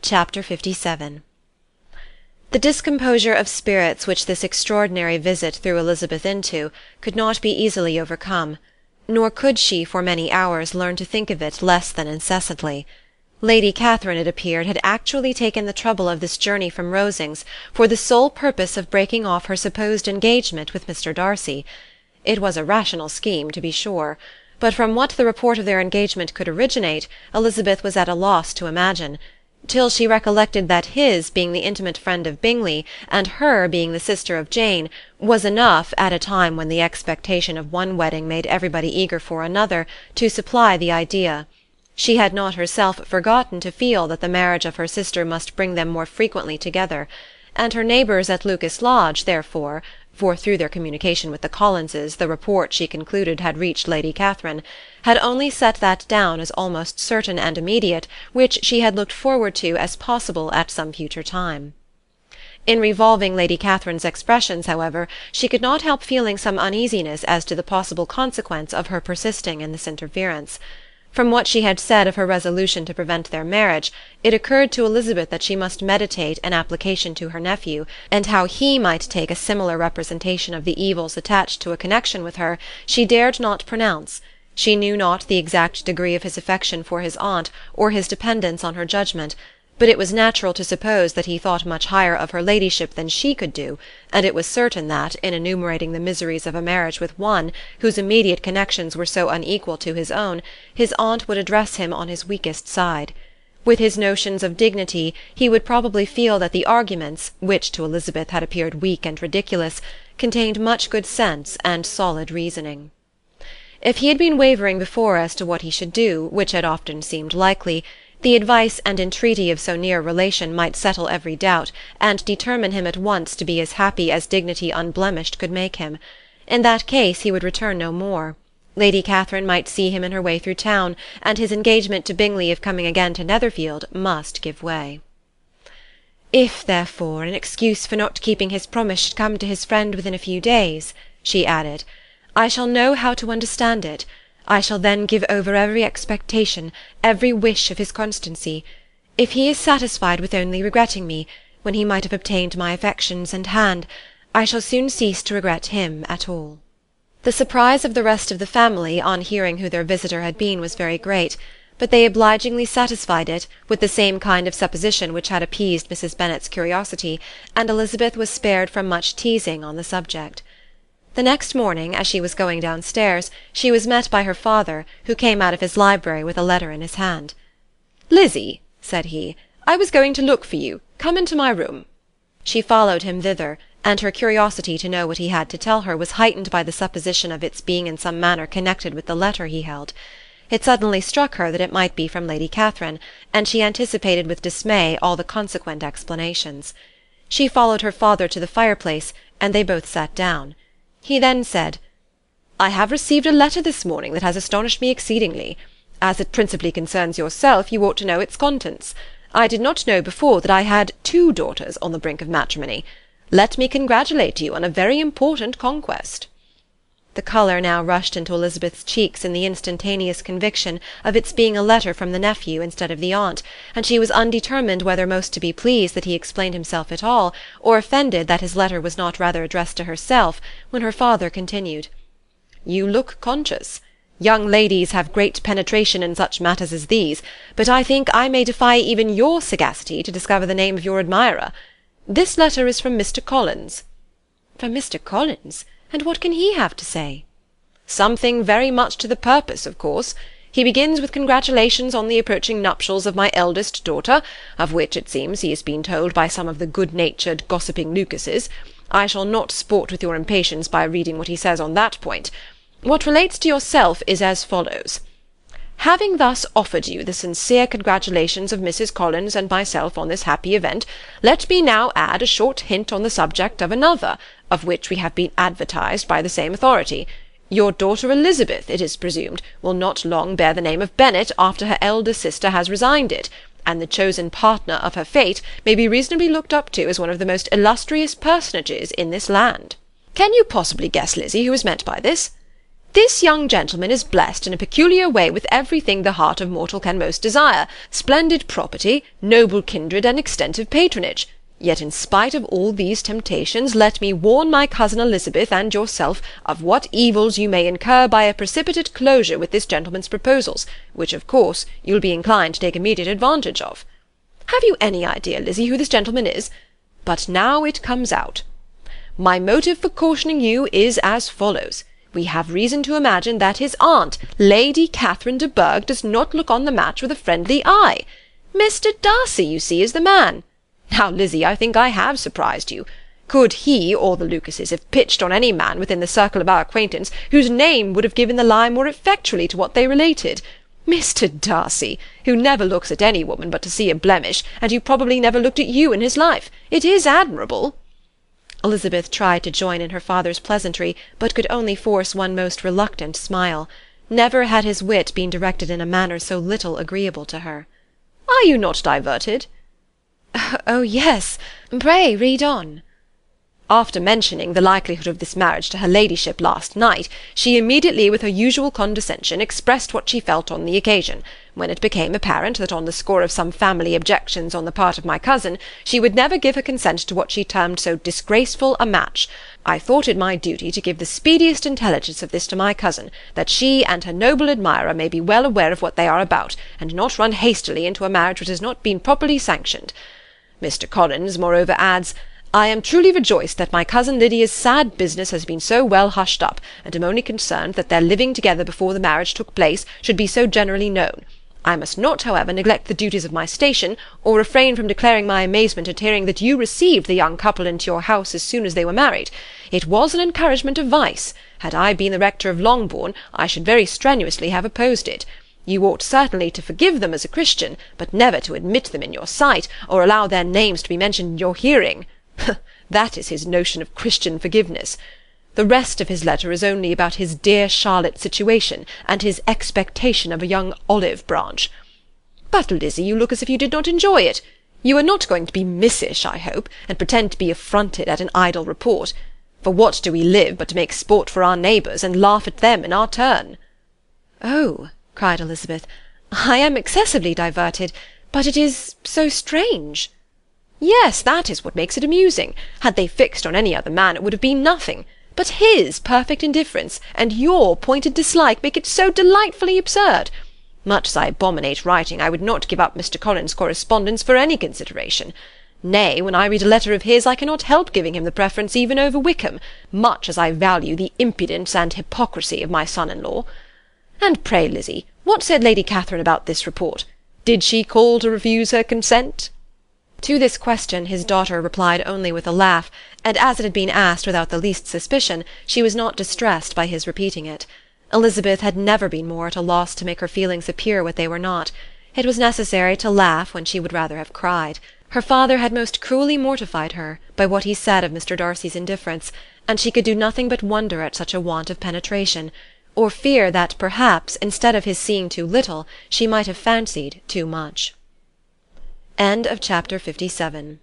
Chapter 57. The discomposure of spirits which this extraordinary visit threw Elizabeth into could not be easily overcome, nor could she for many hours learn to think of it less than incessantly. Lady Catherine, it appeared, had actually taken the trouble of this journey from Rosings for the sole purpose of breaking off her supposed engagement with Mr. Darcy. It was a rational scheme, to be sure, but from what the report of their engagement could originate, Elizabeth was at a loss to imagine, till she recollected that his being the intimate friend of Bingley, and her being the sister of Jane, was enough, at a time when the expectation of one wedding made everybody eager for another, to supply the idea. She had not herself forgotten to feel that the marriage of her sister must bring them more frequently together, and her neighbours at Lucas Lodge, therefore, for through their communication with the Collinses the report, she concluded, had reached Lady Catherine, had only set that down as almost certain and immediate, which she had looked forward to as possible at some future time. In revolving Lady Catherine's expressions, however, she could not help feeling some uneasiness as to the possible consequence of her persisting in this interference. From what she had said of her resolution to prevent their marriage, it occurred to Elizabeth that she must meditate an application to her nephew, and how he might take a similar representation of the evils attached to a connection with her she dared not pronounce. She knew not the exact degree of his affection for his aunt, or his dependence on her judgment, but it was natural to suppose that he thought much higher of her ladyship than she could do, and it was certain that, in enumerating the miseries of a marriage with one, whose immediate connections were so unequal to his own, his aunt would address him on his weakest side. With his notions of dignity, he would probably feel that the arguments, which to Elizabeth had appeared weak and ridiculous, contained much good sense and solid reasoning. If he had been wavering before as to what he should do, which had often seemed likely, the advice and entreaty of so near a relation might settle every doubt, and determine him at once to be as happy as dignity unblemished could make him. In that case he would return no more. Lady Catherine might see him in her way through town, and his engagement to Bingley of coming again to Netherfield must give way. "If, therefore, an excuse for not keeping his promise should come to his friend within a few days," she added, "I shall know how to understand it. I shall then give over every expectation, every wish of his constancy. If he is satisfied with only regretting me, when he might have obtained my affections and hand, I shall soon cease to regret him at all." The surprise of the rest of the family on hearing who their visitor had been was very great, but they obligingly satisfied it with the same kind of supposition which had appeased Mrs. Bennet's curiosity, and Elizabeth was spared from much teasing on the subject. The next morning, as she was going downstairs, she was met by her father, who came out of his library with a letter in his hand. "Lizzie," said he, "I was going to look for you. Come into my room." She followed him thither, and her curiosity to know what he had to tell her was heightened by the supposition of its being in some manner connected with the letter he held. It suddenly struck her that it might be from Lady Catherine, and she anticipated with dismay all the consequent explanations. She followed her father to the fireplace, and they both sat down. He then said, "I have received a letter this morning that has astonished me exceedingly. As it principally concerns yourself, you ought to know its contents. I did not know before that I had 2 daughters on the brink of matrimony. Let me congratulate you on a very important conquest." The colour now rushed into Elizabeth's cheeks in the instantaneous conviction of its being a letter from the nephew instead of the aunt, and she was undetermined whether most to be pleased that he explained himself at all, or offended that his letter was not rather addressed to herself, when her father continued, "You look conscious. Young ladies have great penetration in such matters as these, but I think I may defy even your sagacity to discover the name of your admirer. This letter is from Mr. Collins." "From Mr. Collins? And what can he have to say?" "Something very much to the purpose, of course. He begins with congratulations on the approaching nuptials of my eldest daughter, of which, it seems, he has been told by some of the good-natured, gossiping Lucases. I shall not sport with your impatience by reading what he says on that point. What relates to yourself is as follows. Having thus offered you the sincere congratulations of Mrs. Collins and myself on this happy event, let me now add a short hint on the subject of another, of which we have been advertised by the same authority. Your daughter Elizabeth, it is presumed, will not long bear the name of Bennet after her elder sister has resigned it, and the chosen partner of her fate may be reasonably looked up to as one of the most illustrious personages in this land. Can you possibly guess, Lizzie, who is meant by this?" This young gentleman is blessed in a peculiar way with everything the heart of mortal can most desire, splendid property, noble kindred, and extensive patronage. Yet in spite of all these temptations, let me warn my cousin Elizabeth and yourself of what evils you may incur by a precipitate closure with this gentleman's proposals, which of course you'll be inclined to take immediate advantage of. Have you any idea, Lizzie, who this gentleman is? But now it comes out. My motive for cautioning you is as follows. We have reason to imagine that his aunt, Lady Catherine de Bourgh, does not look on the match with a friendly eye. Mr. Darcy, you see, is the man. Now, Lizzie, I think I have surprised you. Could he or the Lucases have pitched on any man within the circle of our acquaintance whose name would have given the lie more effectually to what they related? Mr. Darcy, who never looks at any woman but to see a blemish, and who probably never looked at you in his life. It is admirable. Elizabeth tried to join in her father's pleasantry, but could only force one most reluctant smile. Never had his wit been directed in a manner so little agreeable to her. Are you not diverted? Oh, yes. Pray read on. After mentioning the likelihood of this marriage to her ladyship last night, she immediately, with her usual condescension, expressed what she felt on the occasion, when it became apparent that on the score of some family objections on the part of my cousin, she would never give her consent to what she termed so disgraceful a match. I thought it my duty to give the speediest intelligence of this to my cousin, that she and her noble admirer may be well aware of what they are about, and not run hastily into a marriage which has not been properly sanctioned. Mr. Collins, moreover, adds, I am truly rejoiced that my cousin Lydia's sad business has been so well hushed up, and am only concerned that their living together before the marriage took place should be so generally known. I must not, however, neglect the duties of my station, or refrain from declaring my amazement at hearing that you received the young couple into your house as soon as they were married. It was an encouragement of vice. Had I been the rector of Longbourn, I should very strenuously have opposed it. You ought certainly to forgive them as a Christian, but never to admit them in your sight, or allow their names to be mentioned in your hearing. That is his notion of Christian forgiveness. The rest of his letter is only about his dear Charlotte's situation, and his expectation of a young olive branch. But, Lizzie, you look as if you did not enjoy it. You are not going to be missish, I hope, and pretend to be affronted at an idle report. For what do we live but to make sport for our neighbours, and laugh at them in our turn? Oh, cried Elizabeth, I am excessively diverted, but it is so strange. Yes, that is what makes it amusing. Had they fixed on any other man, it would have been nothing. But his perfect indifference, and your pointed dislike, make it so delightfully absurd. Much as I abominate writing, I would not give up Mr. Collins' correspondence for any consideration. Nay, when I read a letter of his, I cannot help giving him the preference even over Wickham, much as I value the impudence and hypocrisy of my son-in-law. And pray, Lizzie, what said Lady Catherine about this report? Did she call to refuse her consent? To this question his daughter replied only with a laugh, and as it had been asked without the least suspicion, she was not distressed by his repeating it. Elizabeth had never been more at a loss to make her feelings appear what they were not. It was necessary to laugh when she would rather have cried. Her father had most cruelly mortified her by what he said of Mr. Darcy's indifference, and she could do nothing but wonder at such a want of penetration, or fear that perhaps, instead of his seeing too little, she might have fancied too much. End of chapter 57.